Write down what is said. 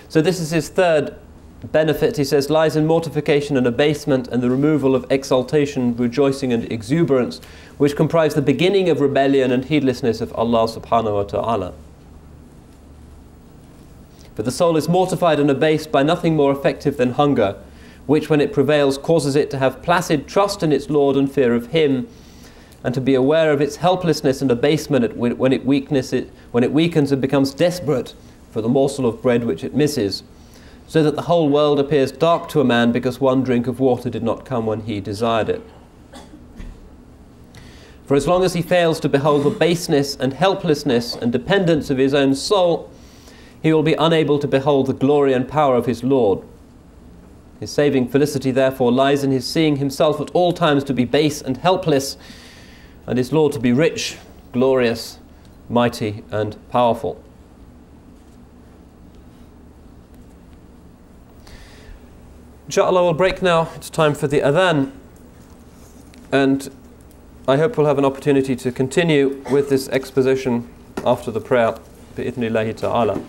So this is his third benefit. He says, lies in mortification and abasement and the removal of exaltation, rejoicing and exuberance, which comprise the beginning of rebellion and heedlessness of Allah subhanahu wa ta'ala. For the soul is mortified and abased by nothing more effective than hunger, which when it prevails causes it to have placid trust in its Lord and fear of Him, and to be aware of its helplessness and abasement when it weakens and becomes desperate for the morsel of bread which it misses, so that the whole world appears dark to a man because one drink of water did not come when he desired it. For as long as he fails to behold the baseness and helplessness and dependence of his own soul, he will be unable to behold the glory and power of his Lord. His saving felicity therefore lies in his seeing himself at all times to be base and helpless, and his Lord to be rich, glorious, mighty and powerful. Inshallah, we'll break now. It's time for the adhan, and I hope we'll have an opportunity to continue with this exposition after the prayer, bi-idhnillahi ta'ala.